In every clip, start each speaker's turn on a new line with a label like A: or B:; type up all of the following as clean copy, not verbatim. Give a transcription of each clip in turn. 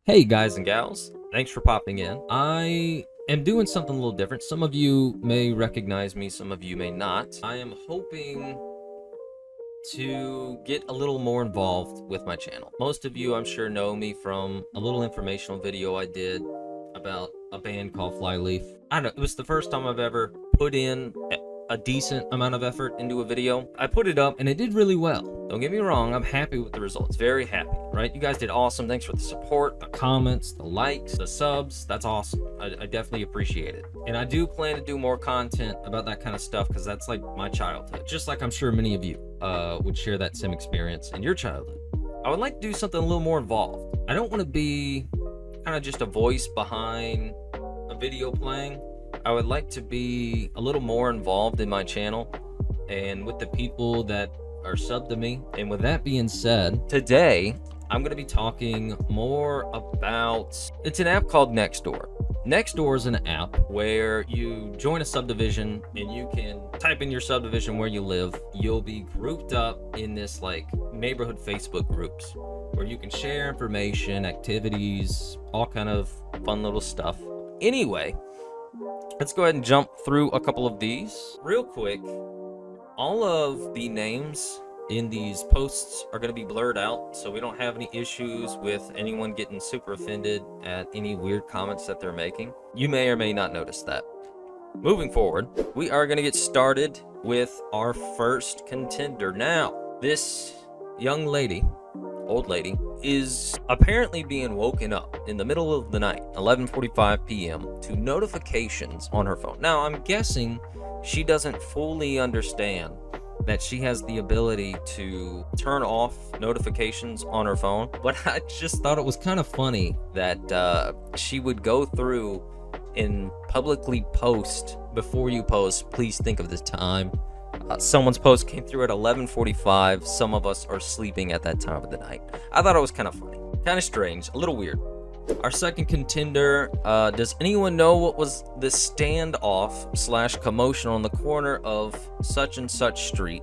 A: Hey guys and gals, thanks for popping in. I am doing something a little different. Some of you may recognize me, some of you may not. I am hoping to get a little more involved with my channel. Most of you, I'm sure, know me from a little informational video I did about a band called Flyleaf. I don't know, it was the first time I've ever put in a decent amount of effort into a video. I put it up and it did really well. Don't get me wrong, I'm happy with the results. Very happy, right? You guys did awesome. Thanks for the support, the comments, the likes, the subs. That's awesome. I definitely appreciate it. And I do plan to do more content about that kind of stuff because that's like my childhood. Just like I'm sure many of you would share that same experience in your childhood. I would like to do something a little more involved. I don't want to be kind of just a voice behind a video playing. I would like to be a little more involved in my channel and with the people that are subbed to me. And with that being said, today I'm going to be talking more about, it's an app called NextDoor. NextDoor is an app where you join a subdivision and you can type in your subdivision where you live. You'll be grouped up in this like neighborhood Facebook groups where you can share information, activities, all kind of fun little stuff. Anyway, let's go ahead and jump through a couple of these real quick. All of the names in these posts are going to be blurred out, so we don't have any issues with anyone getting super offended at any weird comments that they're making. You may or may not notice that. Moving forward, we are going to get started with our first contender. Now, this young lady, old lady, is apparently being woken up in the middle of the night, 11:45 p.m. to notifications on her phone. Now, I'm guessing she doesn't fully understand that she has the ability to turn off notifications on her phone, but I just thought it was kind of funny that she would go through and publicly post, before you post, please think of the time. Someone's post came through at 11:45. Some of us are sleeping at that time of the night. I thought it was kind of funny, kind of strange, a little weird. Our second contender, does anyone know what was the standoff / commotion on the corner of such and such street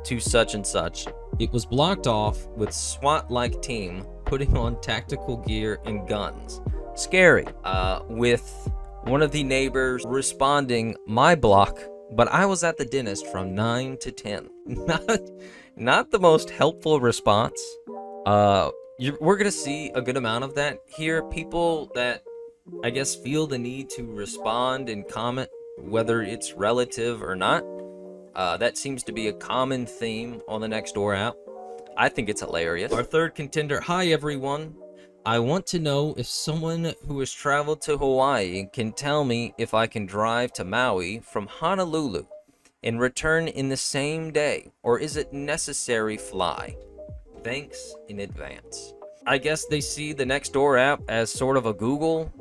A: to such and such? It was blocked off with SWAT-like team putting on tactical gear and guns. Scary. With one of the neighbors responding, my block, but I was at the dentist from 9 to 10. Not the most helpful response. We're going to see a good amount of that here. People that, I guess, feel the need to respond and comment, whether it's relative or not. That seems to be a common theme on the NextDoor app. I think it's hilarious. Our third contender, hi everyone. I want to know if someone who has traveled to Hawaii can tell me if I can drive to Maui from Honolulu and return in the same day, or is it necessary fly? Thanks in advance. I guess they see the NextDoor app as sort of a Google.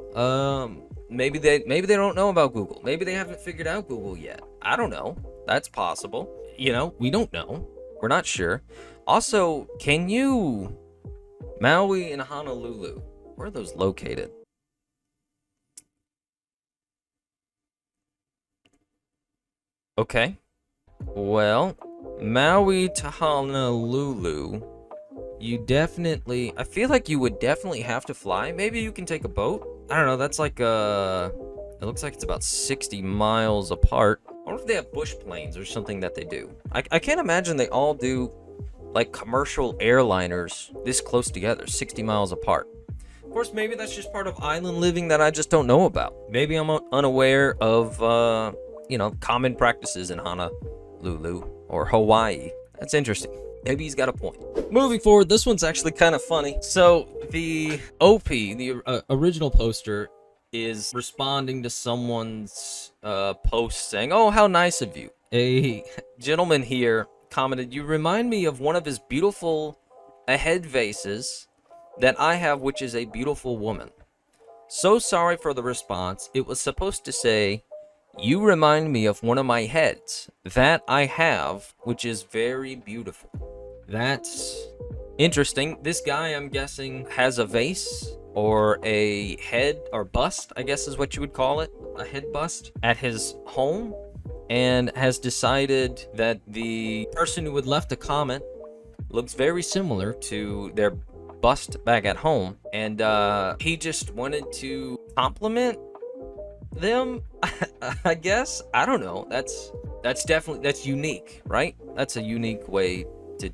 A: Maybe they don't know about Google. Maybe they haven't figured out Google yet. I don't know. That's possible. You know, we don't know. We're not sure. Also, can you... Maui and Honolulu, where are those located? Okay. Well, Maui to Honolulu, you definitely... I feel like you would definitely have to fly. Maybe you can take a boat. I don't know, that's like it looks like it's about 60 miles apart. I wonder if they have bush planes or something that they do. I can't imagine they all do like commercial airliners this close together, 60 miles apart. Of course, maybe that's just part of island living that I just don't know about. Maybe I'm unaware of, common practices in Honolulu or Hawaii. That's interesting. Maybe he's got a point. Moving forward, this one's actually kind of funny. So the OP, the original poster, is responding to someone's post saying, oh, how nice of you. A gentleman here commented, you remind me of one of his beautiful head vases that I have, which is a beautiful woman. So sorry for the response. It was supposed to say, you remind me of one of my heads that I have, which is very beautiful. That's interesting. This guy, I'm guessing, has a vase or a head or bust, I guess is what you would call it, a head bust at his home, and has decided that the person who had left a comment looks very similar to their bust back at home, and he just wanted to compliment them. I guess, I don't know. That's definitely, that's unique, right? That's a unique way to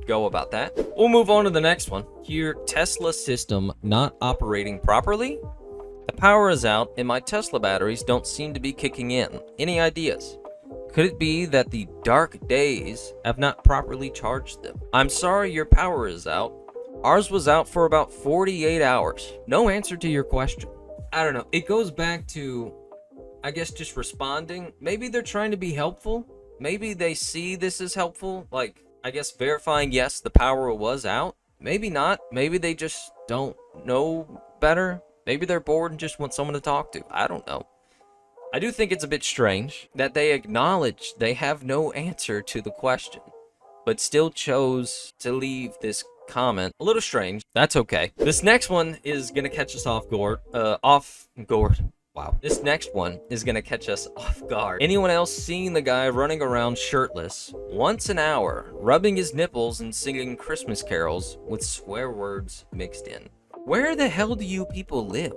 A: go about that. We'll move on to the next one here. Tesla system not operating properly. The power is out and my Tesla batteries don't seem to be kicking in. Any ideas? Could it be that the dark days have not properly charged them? I'm sorry your power is out. Ours was out for about 48 hours. No answer to your question. I don't know. It goes back to, I guess, just responding. Maybe they're trying to be helpful. Maybe they see this as helpful. Like, I guess verifying, yes, the power was out. Maybe not. Maybe they just don't know better. Maybe they're bored and just want someone to talk to. I don't know. I do think it's a bit strange that they acknowledge they have no answer to the question, but still chose to leave this comment. A little strange. That's okay. This next one is gonna catch us off guard. Wow. This next one is gonna catch us off guard. Anyone else seen the guy running around shirtless once an hour, rubbing his nipples and singing Christmas carols with swear words mixed in? Where the hell do you people live?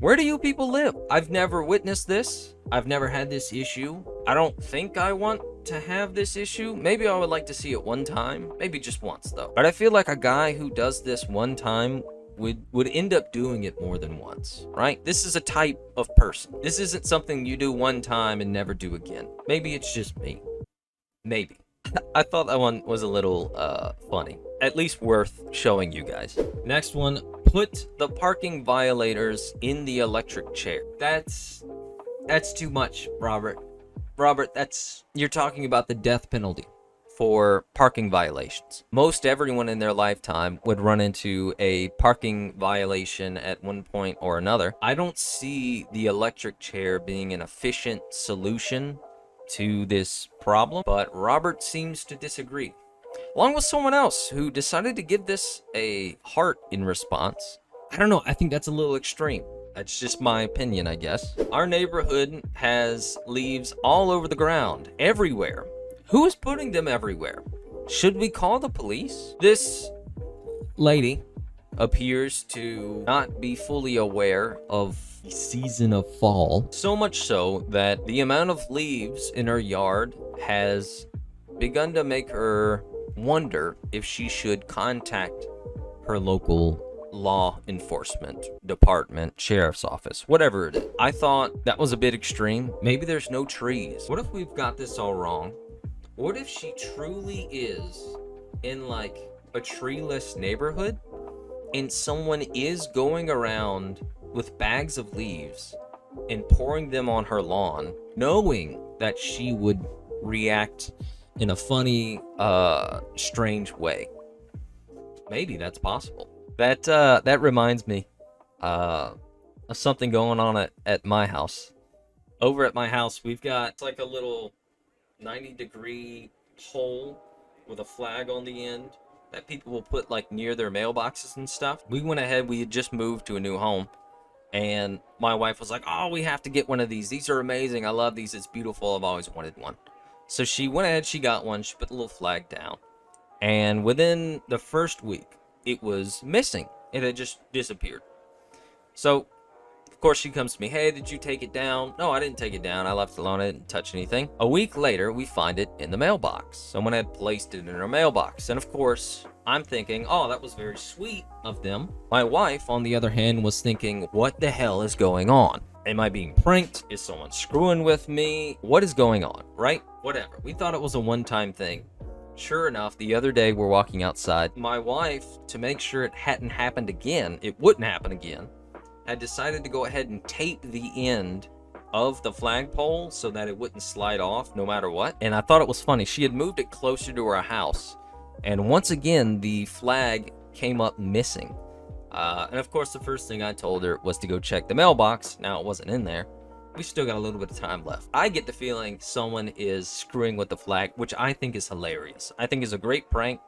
A: Where do you people live? I've never witnessed this. I've never had this issue. I don't think I want to have this issue. Maybe I would like to see it one time. Maybe just once, though. But I feel like a guy who does this one time would end up doing it more than once, right? This is a type of person. This isn't something you do one time and never do again. Maybe it's just me. Maybe. I thought that one was a little funny. At least worth showing you guys. Next one, put the parking violators in the electric chair. That's too much, Robert. Robert, you're talking about the death penalty for parking violations. Most everyone in their lifetime would run into a parking violation at one point or another. I don't see the electric chair being an efficient solution to this problem, but Robert seems to disagree, along with someone else who decided to give this a heart in response. I don't know, I think that's a little extreme. That's just my opinion, I guess. Our neighborhood has leaves all over the ground, everywhere. Who is putting them everywhere? Should we call the police? This lady appears to not be fully aware of the season of fall. So much so that the amount of leaves in her yard has begun to make her wonder if she should contact her local law enforcement department, sheriff's office, whatever it is. I thought that was a bit extreme. Maybe there's no trees. What if we've got this all wrong? What if she truly is in like a treeless neighborhood and someone is going around with bags of leaves and pouring them on her lawn, knowing that she would react in a funny, strange way? Maybe that's possible. That reminds me of something going on at my house. Over at my house, we've got like a little 90-degree hole with a flag on the end that people will put like near their mailboxes and stuff. We went ahead, we had just moved to a new home, and my wife was like, oh, we have to get one of these. These are amazing. I love these. It's beautiful. I've always wanted one. So she went ahead, she got one, she put the little flag down, and within the first week, it was missing. It had just disappeared. So, of course, she comes to me, hey, did you take it down? No, I didn't take it down. I left it alone. I didn't touch anything. A week later, we find it in the mailbox. Someone had placed it in her mailbox. And of course, I'm thinking, oh, that was very sweet of them. My wife, on the other hand, was thinking, what the hell is going on? Am I being pranked? Is someone screwing with me? What is going on, right? Whatever. We thought it was a one-time thing. Sure enough, the other day we're walking outside. My wife, to make sure it hadn't happened again, it wouldn't happen again, had decided to go ahead and tape the end of the flagpole so that it wouldn't slide off no matter what. And I thought it was funny. She had moved it closer to her house, and once again, the flag came up missing. And of course, the first thing I told her was to go check the mailbox. Now, it wasn't in there. We still got a little bit of time left. I get the feeling someone is screwing with the flag, which I think is hilarious. I think is a great prank.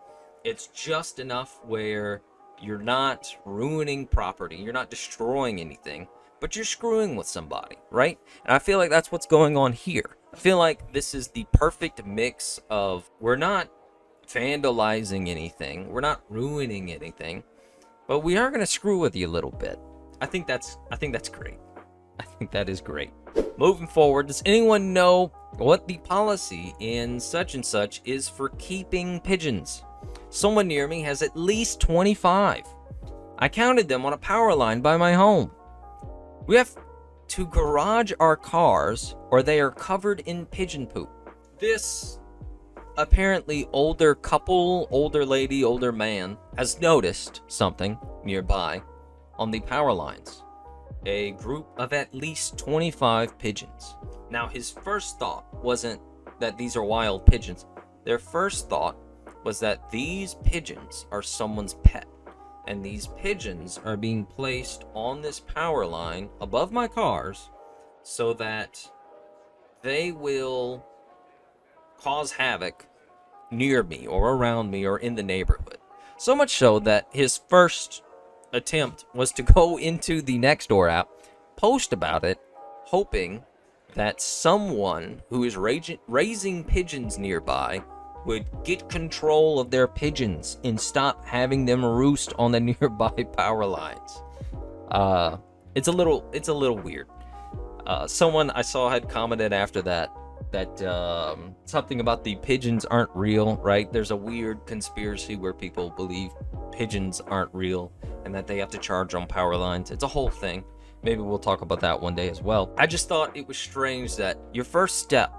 A: It's just enough where you're not ruining property, you're not destroying anything, but you're screwing with somebody, right? And I feel like that's what's going on here. I feel like this is the perfect mix of, we're not vandalizing anything, we're not ruining anything, but we are gonna screw with you a little bit. I think that's great. I think that is great. Moving forward, does anyone know what the policy in such and such is for keeping pigeons? Someone near me has at least 25. I counted them on a power line by my home. We have to garage our cars or they are covered in pigeon poop. This apparently older couple, older lady, older man has noticed something nearby on the power lines. A group of at least 25 pigeons. Now, his first thought wasn't that these are wild pigeons. Their first thought was that these pigeons are someone's pet. And these pigeons are being placed on this power line above my cars so that they will cause havoc near me or around me or in the neighborhood. So much so that his first attempt was to go into the NextDoor app, post about it, hoping that someone who is raising pigeons nearby would get control of their pigeons and stop having them roost on the nearby power lines. It's a little weird. Someone I saw had commented after that something about the pigeons aren't real, right? There's a weird conspiracy where people believe pigeons aren't real and that they have to charge on power lines. It's a whole thing. Maybe we'll talk about that one day as well. I just thought it was strange that your first step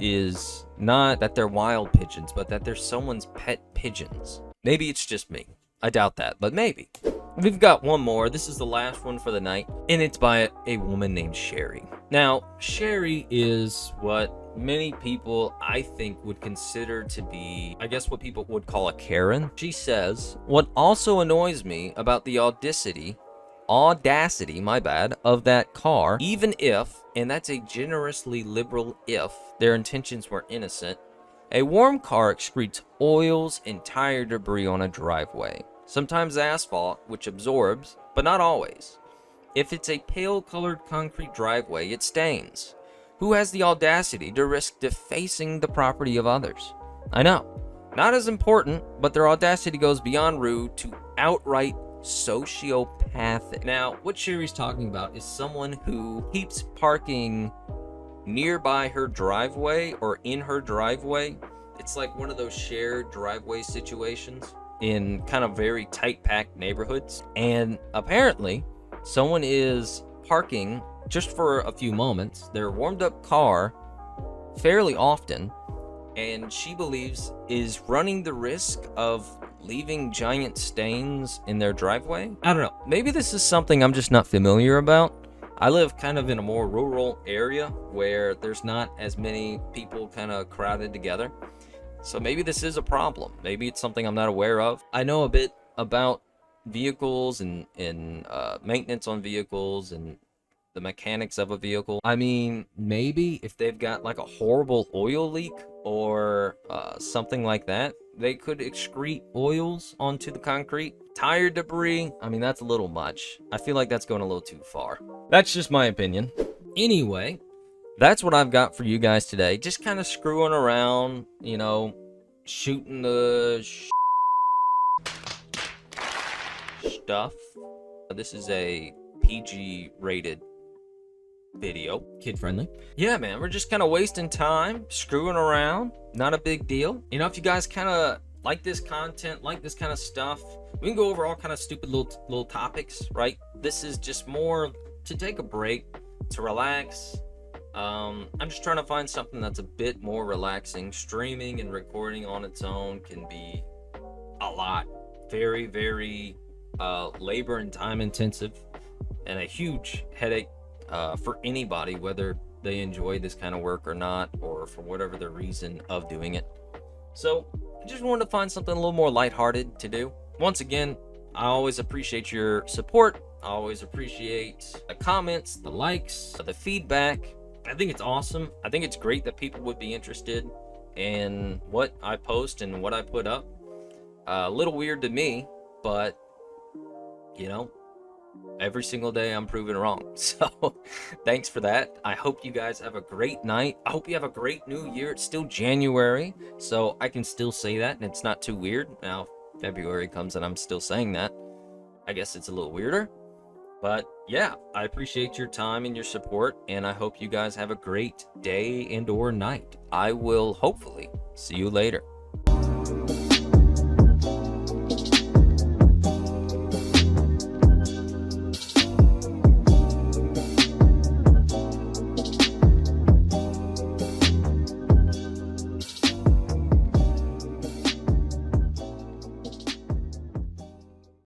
A: is not that they're wild pigeons, but that they're someone's pet pigeons. Maybe it's just me. I doubt that, but maybe. We've got one more. This is the last one for the night, and it's by a woman named Sherry. Now, Sherry is what many people, I think, would consider to be, I guess, what people would call a Karen. She says, "What also annoys me about the audacity, of that car, even if, and that's a generously liberal if, their intentions were innocent, a warm car excretes oils and tire debris on a driveway. Sometimes asphalt, which absorbs, but not always. If it's a pale-colored concrete driveway, it stains. Who has the audacity to risk defacing the property of others? I know, not as important, but their audacity goes beyond rude to outright sociopathic." Now, what Sherry's talking about is someone who keeps parking nearby her driveway or in her driveway. It's like one of those shared driveway situations in kind of very tight-packed neighborhoods. And apparently, someone is parking just for a few moments, their warmed-up car fairly often, and she believes is running the risk of leaving giant stains in their driveway. I don't know. Maybe this is something I'm just not familiar about. I live kind of in a more rural area where there's not as many people kind of crowded together. So maybe this is a problem. Maybe it's something I'm not aware of. I know a bit about vehicles and maintenance on vehicles and the mechanics of a vehicle. I mean, maybe if they've got like a horrible oil leak or something like that, they could excrete oils onto the concrete. Tire debris, I mean, that's a little much. I feel like that's going a little too far. That's just my opinion. Anyway, that's what I've got for you guys today. Just kind of screwing around, you know, shooting the stuff. This is a PG rated video, kid friendly. Yeah, man, we're just kind of wasting time, screwing around, not a big deal. You know, if you guys kind of like this content, like this kind of stuff, we can go over all kind of stupid little topics, right? This is just more to take a break, to relax. I'm just trying to find something that's a bit more relaxing. Streaming and recording on its own can be a lot, very, very labor and time intensive, and a huge headache for anybody, whether they enjoy this kind of work or not, or for whatever the reason of doing it. So I just wanted to find something a little more lighthearted to do. Once again, I always appreciate your support. I always appreciate the comments, the likes, the feedback. I think it's awesome. I think it's great that people would be interested in what I post and what I put up. A little weird to me, but you know, every single day I'm proven wrong. So thanks for that. I hope you guys have a great night. I hope you have a great new year. It's still January, so I can still say that and it's not too weird. Now February comes and I'm still saying that. I guess it's a little weirder. But yeah, I appreciate your time and your support, and I hope you guys have a great day and or night. I will hopefully see you later.